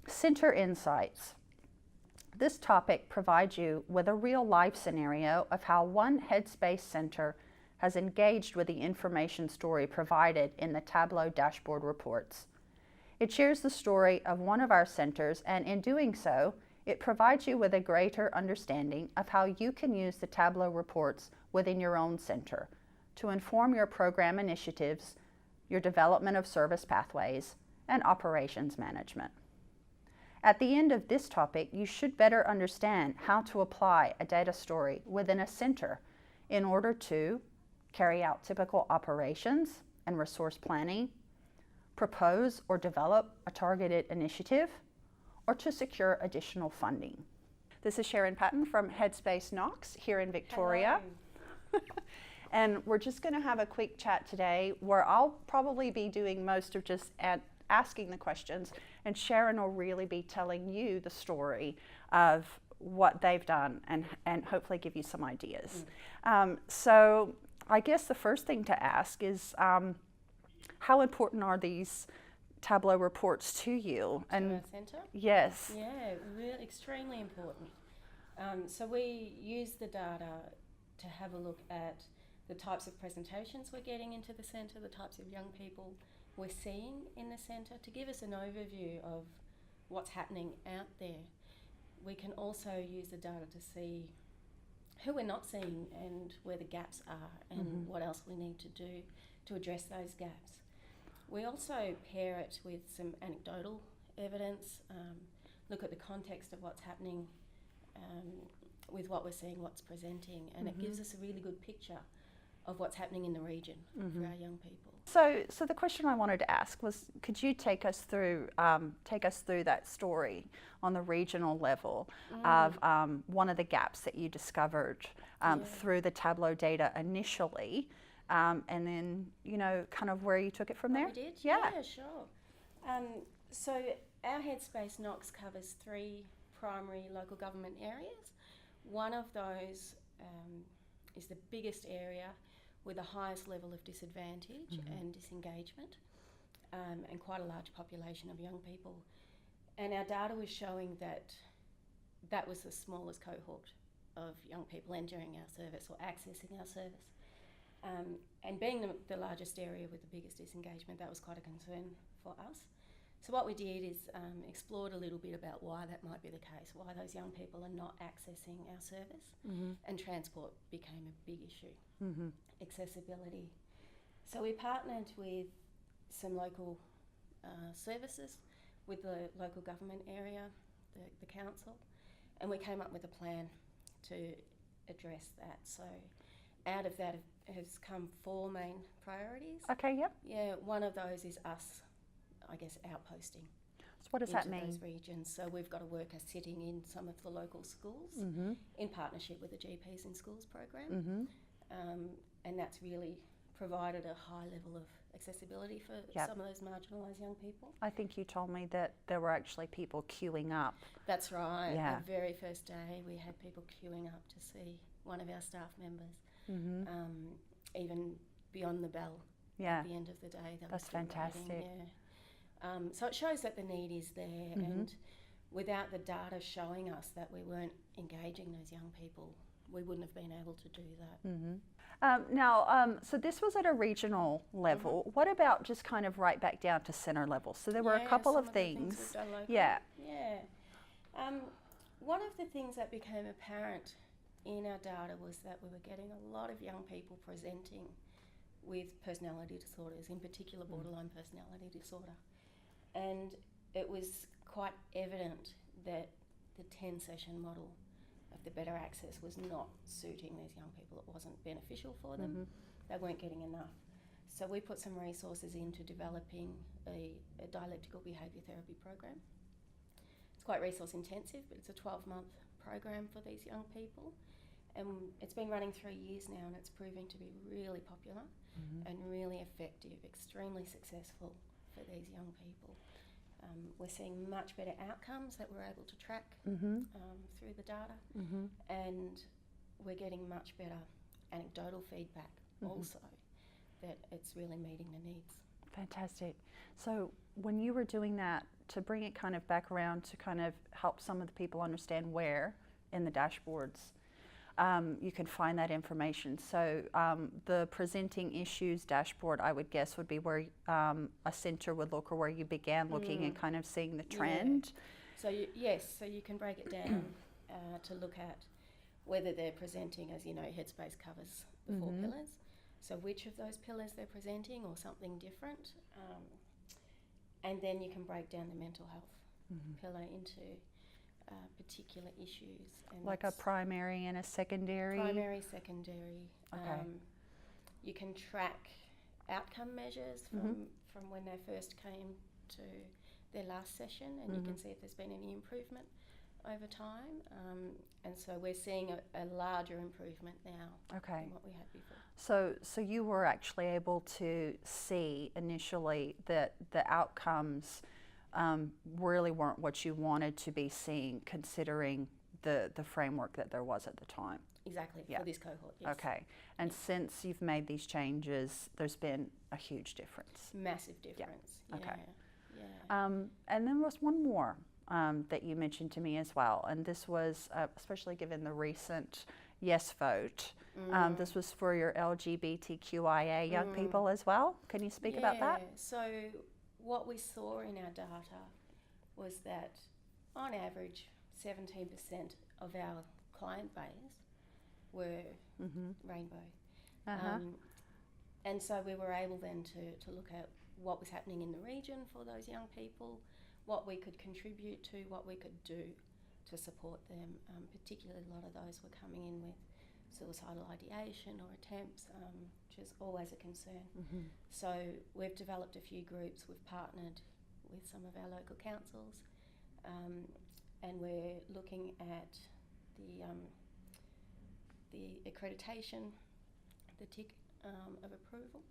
Center insights. This topic provides you with a real-life scenario of how one Headspace center has engaged with the information story provided in the Tableau dashboard reports. It shares the story of one of our centers, and in doing so, it provides you with a greater understanding of how you can use the Tableau reports within your own center to inform your program initiatives, your development of service pathways, and operations management. At the end of this topic, you should better understand how to apply a data story within a center in order to carry out typical operations and resource planning, propose or develop a targeted initiative, or to secure additional funding. This is Sharon Patton from Headspace Knox here in Victoria. And we're just going to have a quick chat today where I'll probably be doing most of just asking the questions, and Sharon will really be telling you the story of what they've done and hopefully give you some ideas. So I guess the first thing to ask is how important are these Tableau reports to you? And our centre? Yes. Yeah, really extremely important. So we use the data to have a look at the types of presentations we're getting into the centre, the types of young people we're seeing in the centre, to give us an overview of what's happening out there. We can also use the data to see who we're not seeing and where the gaps are and what else we need to do to address those gaps. We also pair it with some anecdotal evidence, look at the context of what's happening with what we're seeing, what's presenting, and it gives us a really good picture of what's happening in the region for our young people. So the question I wanted to ask was, could you take us through that story on the regional level of one of the gaps that you discovered through the Tableau data initially, and then kind of where you took it from there? We did? Yeah, Sure. So our Headspace Knox covers 3 primary local government areas. One of those is the biggest area with the highest level of disadvantage and disengagement, and quite a large population of young people. And our data was showing that that was the smallest cohort of young people entering our service or accessing our service. And being the largest area with the biggest disengagement, that was quite a concern for us. So what we did is explored a little bit about why that might be the case, why those young people are not accessing our service, and transport became a big issue, accessibility. So we partnered with some local services, with the local government area, the council, and we came up with a plan to address that. So out of that has come 4 main priorities. Okay, yep. Yeah, one of those is us, I guess, outposting. So what does that mean? Those regions. So we've got a worker sitting in some of the local schools in partnership with the GPs in Schools program, and that's really provided a high level of accessibility for some of those marginalised young people. I think you told me that there were actually people queuing up. That's right. Yeah. The very first day we had people queuing up to see one of our staff members, even beyond the bell at the end of the day. That's fantastic. Waiting, so it shows that the need is there, and without the data showing us that we weren't engaging those young people, we wouldn't have been able to do that. So this was at a regional level. What about just kind of right back down to centre level? So there were a couple of things. We've done locally. Yeah. One of the things that became apparent in our data was that we were getting a lot of young people presenting with personality disorders, in particular borderline personality disorder. And it was quite evident that the 10-session model of the better access was not suiting these young people. It wasn't beneficial for them. They weren't getting enough. So we put some resources into developing a dialectical behaviour therapy program. It's quite resource intensive, but it's a 12-month program for these young people. And it's been running 3 years now, and it's proving to be really popular and really effective, extremely successful for these young people. We're seeing much better outcomes that we're able to track through the data, and we're getting much better anecdotal feedback also that it's really meeting the needs. Fantastic. So when you were doing that, to bring it kind of back around to kind of help some of the people understand where in the dashboards you can find that information. So the presenting issues dashboard, I would guess, would be where a centre would look, or where you began looking and kind of seeing the trend. So so you can break it down to look at whether they're presenting, as you know, Headspace covers the four pillars. So which of those pillars they're presenting, or something different. And then you can break down the mental health pillar into particular issues. And like a primary and a secondary? Primary, secondary. Okay. You can track outcome measures from when they first came to their last session, and you can see if there's been any improvement over time. And so we're seeing a larger improvement now than what we had before. So you were actually able to see initially that the outcomes really weren't what you wanted to be seeing, considering the framework that there was at the time. Exactly, for this cohort, yes. Okay, and since you've made these changes, there's been a huge difference. Massive difference, yeah. Okay. Yeah. And then there was one more that you mentioned to me as well, and this was, especially given the recent yes vote, this was for your LGBTQIA young people as well. Can you speak about that? So what we saw in our data was that on average 17% of our client base were rainbow. And so we were able then to look at what was happening in the region for those young people, what we could contribute to, what we could do to support them. Particularly a lot of those were coming in with suicidal ideation or attempts, which is always a concern. So we've developed a few groups, we've partnered with some of our local councils, and we're looking at the accreditation, the tick of approval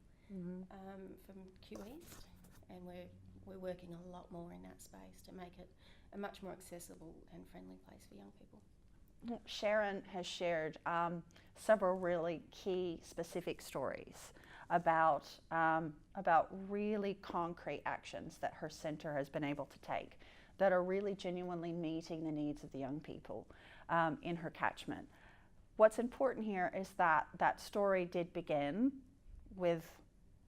from Q East, and we're working a lot more in that space to make it a much more accessible and friendly place for young people. Sharon has shared several really key specific stories about really concrete actions that her centre has been able to take that are really genuinely meeting the needs of the young people in her catchment. What's important here is that that story did begin with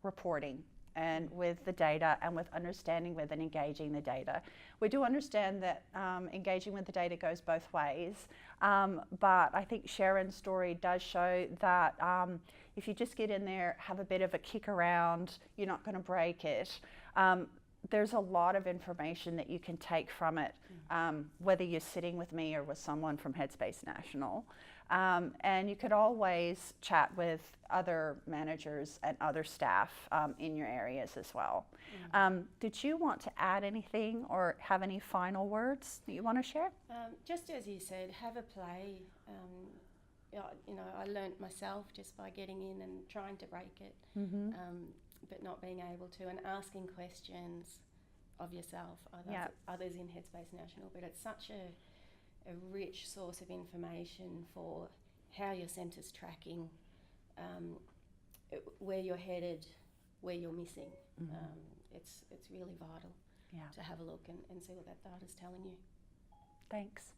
reporting and with the data and with understanding with and engaging the data. We do understand that engaging with the data goes both ways, but I think Sharon's story does show that if you just get in there, have a bit of a kick around, you're not going to break it. There's a lot of information that you can take from it, whether you're sitting with me or with someone from Headspace National. And you could always chat with other managers and other staff in your areas as well. Did you want to add anything or have any final words that you want to share? Just as you said, have a play. You know, I learnt myself just by getting in and trying to break it, but not being able to, and asking questions of yourself, others in Headspace National. But it's such a rich source of information for how your centre's tracking, where you're headed, where you're missing. It's really vital to have a look and see what that data's telling you. Thanks.